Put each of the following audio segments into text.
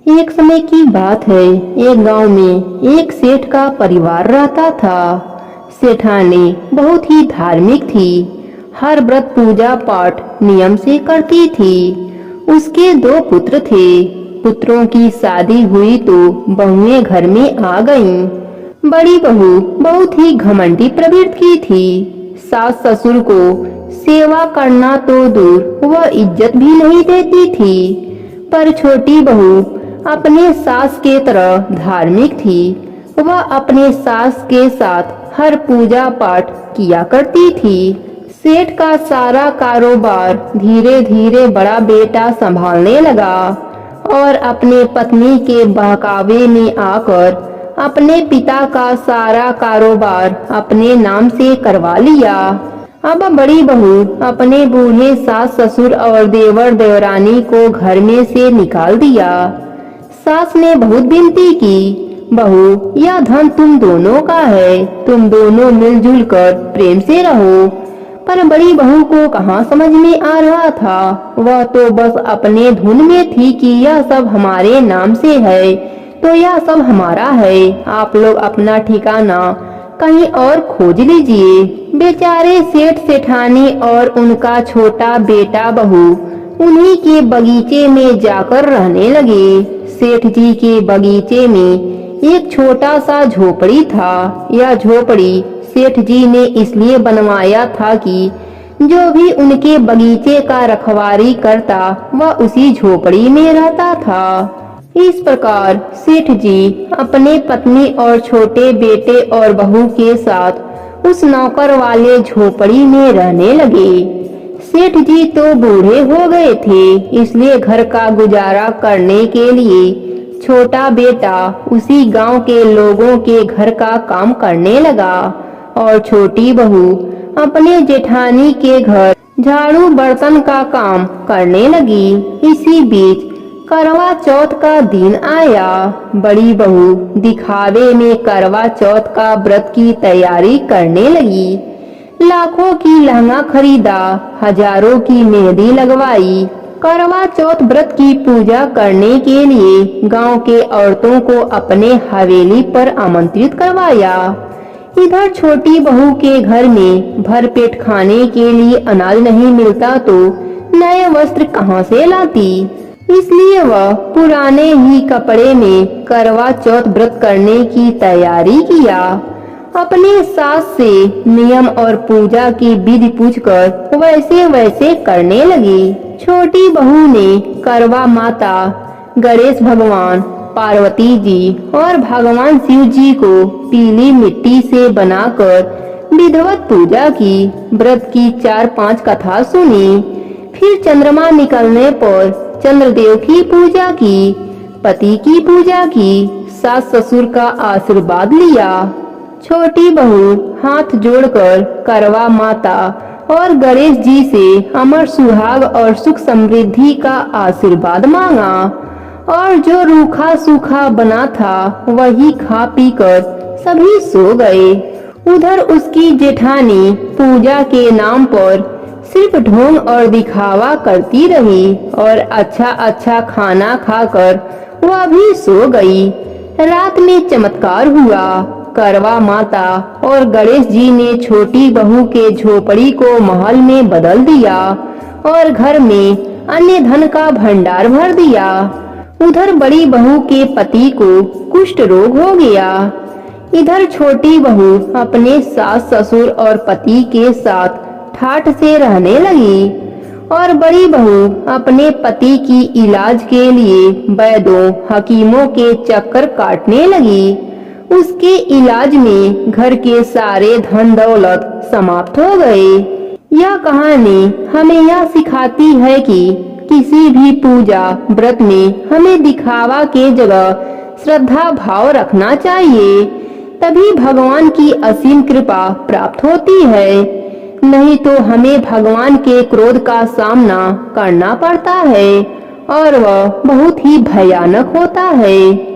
एक समय की बात है। एक गांव में एक सेठ का परिवार रहता था। सेठानी बहुत ही धार्मिक थी। हर व्रत पूजा पाठ नियम से करती थी। उसके दो पुत्र थे। पुत्रों की शादी हुई तो बहुएं घर में आ गईं। बड़ी बहू बहुत ही घमंडी प्रवृत्ति की थी। सास ससुर को सेवा करना तो दूर वह इज्जत भी नहीं देती थी। पर छोटी बहू अपने सास के तरह धार्मिक थी। वह अपने सास के साथ हर पूजा पाठ किया करती थी। सेठ का सारा कारोबार धीरे धीरे बड़ा बेटा संभालने लगा और अपने पत्नी के बहकावे में आकर अपने पिता का सारा कारोबार अपने नाम से करवा लिया। अब बड़ी बहू अपने बूढ़े सास ससुर और देवर देवरानी को घर में से निकाल दिया। सास ने बहुत विनती की, बहू यह धन तुम दोनों का है, तुम दोनों मिलजुल कर प्रेम से रहो। पर बड़ी बहू को कहाँ समझ में आ रहा था। वह तो बस अपने धुन में थी कि यह सब हमारे नाम से है तो यह सब हमारा है, आप लोग अपना ठिकाना कहीं और खोज लीजिए। बेचारे सेठ सेठानी और उनका छोटा बेटा बहू उन्हीं के बगीचे में जाकर रहने लगे। सेठ जी के बगीचे में एक छोटा सा झोपड़ी था। यह झोपड़ी सेठ जी ने इसलिए बनवाया था कि जो भी उनके बगीचे का रखवारी करता वह उसी झोपड़ी में रहता था। इस प्रकार सेठ जी अपने पत्नी और छोटे बेटे और बहू के साथ उस नौकर वाले झोपड़ी में रहने लगे। सेठ जी तो बूढ़े हो गए थे, इसलिए घर का गुजारा करने के लिए छोटा बेटा उसी गांव के लोगों के घर का काम करने लगा और छोटी बहू अपने जेठानी के घर झाड़ू बर्तन का काम करने लगी। इसी बीच करवा चौथ का दिन आया। बड़ी बहू दिखावे में करवा चौथ का व्रत की तैयारी करने लगी। लाखों की लहंगा खरीदा, हजारों की मेहंदी लगवाई। करवा चौथ व्रत की पूजा करने के लिए गांव के औरतों को अपने हवेली पर आमंत्रित करवाया। इधर छोटी बहू के घर में भरपेट खाने के लिए अनाज नहीं मिलता तो नए वस्त्र कहां से लाती, इसलिए वह पुराने ही कपड़े में करवा चौथ व्रत करने की तैयारी किया। अपने सास से नियम और पूजा की विधि पूछकर वैसे वैसे करने लगी। छोटी बहू ने करवा माता, गणेश भगवान, पार्वती जी और भगवान शिव जी को पीली मिट्टी से बनाकर विधिवत पूजा की। व्रत की 4-5 कथा सुनी। फिर चंद्रमा निकलने पर चंद्रदेव की पूजा की, पति की पूजा की, सास ससुर का आशीर्वाद लिया। छोटी बहू हाथ जोड़कर करवा माता और गणेश जी से अमर सुहाग और सुख समृद्धि का आशीर्वाद मांगा और जो रूखा सूखा बना था वही खा पीकर सभी सो गए। उधर उसकी जेठानी पूजा के नाम पर सिर्फ ढोंग और दिखावा करती रही और अच्छा अच्छा खाना खाकर वह भी सो गई। रात में चमत्कार हुआ। करवा माता और गणेश जी ने छोटी बहू के झोपड़ी को महल में बदल दिया और घर में अन्य धन का भंडार भर दिया। उधर बड़ी बहू के पति को कुष्ठ रोग हो गया। इधर छोटी बहू अपने सास ससुर और पति के साथ ठाठ से रहने लगी और बड़ी बहू अपने पति की इलाज के लिए वैद्यों हकीमों के चक्कर काटने लगी। उसके इलाज में घर के सारे धन दौलत समाप्त हो गए। यह कहानी हमें यह सिखाती है कि किसी भी पूजा व्रत में हमें दिखावा के जगह श्रद्धा भाव रखना चाहिए, तभी भगवान की असीम कृपा प्राप्त होती है। नहीं तो हमें भगवान के क्रोध का सामना करना पड़ता है और वह बहुत ही भयानक होता है।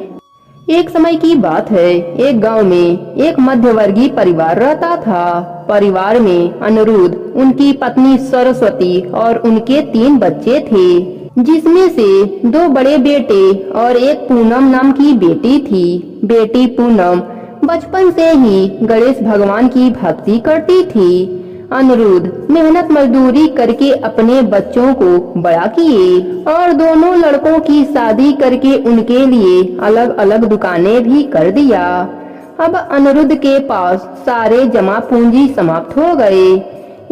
एक समय की बात है। एक गांव में एक मध्यवर्गीय परिवार रहता था। परिवार में अनिरुद्ध, उनकी पत्नी सरस्वती और उनके 3 बच्चे थे। जिसमें से 2 बड़े बेटे और एक पूनम नाम की बेटी थी। बेटी पूनम बचपन से ही गणेश भगवान की भक्ति करती थी। अनिरुद्ध मेहनत मजदूरी करके अपने बच्चों को बड़ा किए और दोनों लड़कों की शादी करके उनके लिए अलग अलग दुकानें भी कर दिया। अब अनिरुद्ध के पास सारे जमा पूंजी समाप्त हो गए।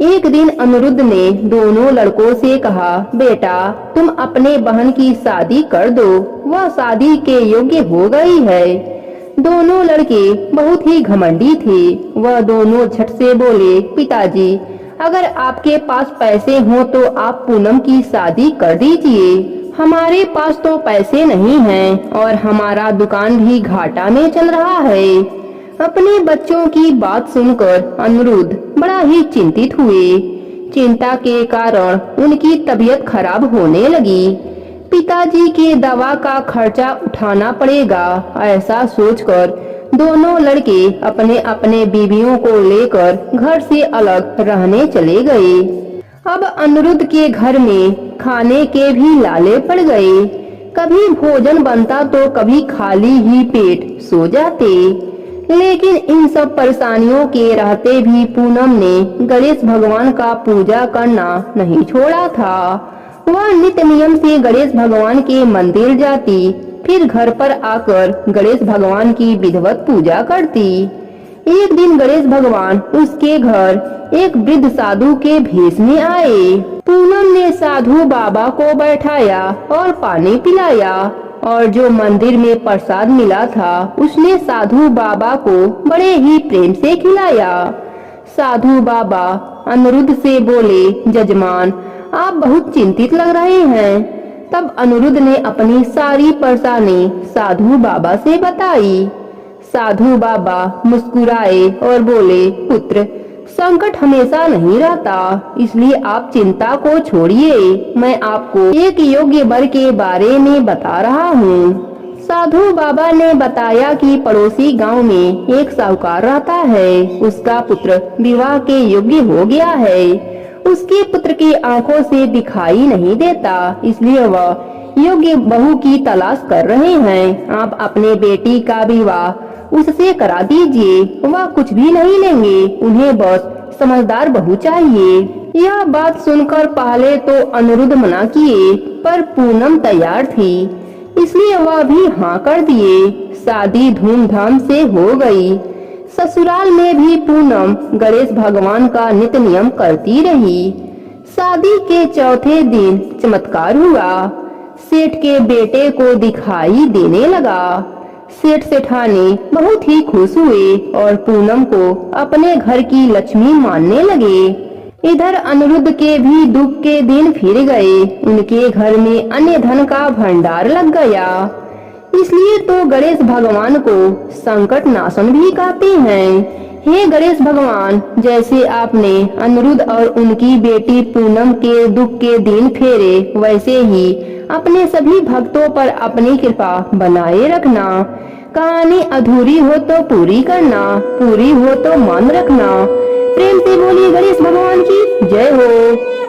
एक दिन अनिरुद्ध ने दोनों लड़कों से कहा, बेटा तुम अपने बहन की शादी कर दो, वह शादी के योग्य हो गई है। दोनों लड़के बहुत ही घमंडी थे। वह दोनों झट से बोले, पिताजी अगर आपके पास पैसे हों तो आप पूनम की शादी कर दीजिए। हमारे पास तो पैसे नहीं हैं और हमारा दुकान भी घाटा में चल रहा है। अपने बच्चों की बात सुनकर अनिरुद्ध बड़ा ही चिंतित हुए। चिंता के कारण उनकी तबीयत खराब होने लगी। पिताजी के दवा का खर्चा उठाना पड़ेगा, ऐसा सोचकर दोनों लड़के अपने अपने बीवियों को लेकर घर से अलग रहने चले गए। अब अनिरुद्ध के घर में खाने के भी लाले पड़ गए। कभी भोजन बनता तो कभी खाली ही पेट सो जाते। लेकिन इन सब परेशानियों के रहते भी पूनम ने गणेश भगवान का पूजा करना नहीं छोड़ा था। वह नित्य नियम से गणेश भगवान के मंदिर जाती, फिर घर पर आकर गणेश भगवान की विधिवत पूजा करती। एक दिन गणेश भगवान उसके घर एक वृद्ध साधु के भेष में आए। पूनम ने साधु बाबा को बैठाया और पानी पिलाया और जो मंदिर में प्रसाद मिला था उसने साधु बाबा को बड़े ही प्रेम से खिलाया। साधु बाबा अनिरुद्ध से बोले, जजमान आप बहुत चिंतित लग रहे हैं। तब अनिरुद्ध ने अपनी सारी परेशानी साधु बाबा से बताई। साधु बाबा मुस्कुराए और बोले, पुत्र संकट हमेशा नहीं रहता, इसलिए आप चिंता को छोड़िए। मैं आपको एक योग्य वर के बारे में बता रहा हूँ। साधु बाबा ने बताया कि पड़ोसी गांव में एक साहूकार रहता है। उसका पुत्र विवाह के योग्य हो गया है। उसके पुत्र की आंखों से दिखाई नहीं देता, इसलिए वह योग्य बहू की तलाश कर रहे हैं। आप अपने बेटी का विवाह उससे करा दीजिए। वह कुछ भी नहीं लेंगे, उन्हें बस समझदार बहू चाहिए। यह बात सुनकर पहले तो अनिरुद्ध मना किए, पर पूनम तैयार थी, इसलिए वह भी हाँ कर दिए। शादी धूमधाम से हो गई। ससुराल में भी पूनम गणेश भगवान का नित्य नियम करती रही। शादी के चौथे दिन चमत्कार हुआ। सेठ के बेटे को दिखाई देने लगा। सेठ सेठानी बहुत ही खुश हुए और पूनम को अपने घर की लक्ष्मी मानने लगे। इधर अनिरुद्ध के भी दुख के दिन फिर गए। उनके घर में अन्य धन का भंडार लग गया। इसलिए तो गणेश भगवान को संकट नाशन भी कहते हैं। हे गणेश भगवान, जैसे आपने अनिरुद्ध और उनकी बेटी पूनम के दुख के दिन फेरे, वैसे ही अपने सभी भक्तों पर अपनी कृपा बनाए रखना। कहानी अधूरी हो तो पूरी करना, पूरी हो तो मान रखना। प्रेम से बोलिए गणेश भगवान की जय हो।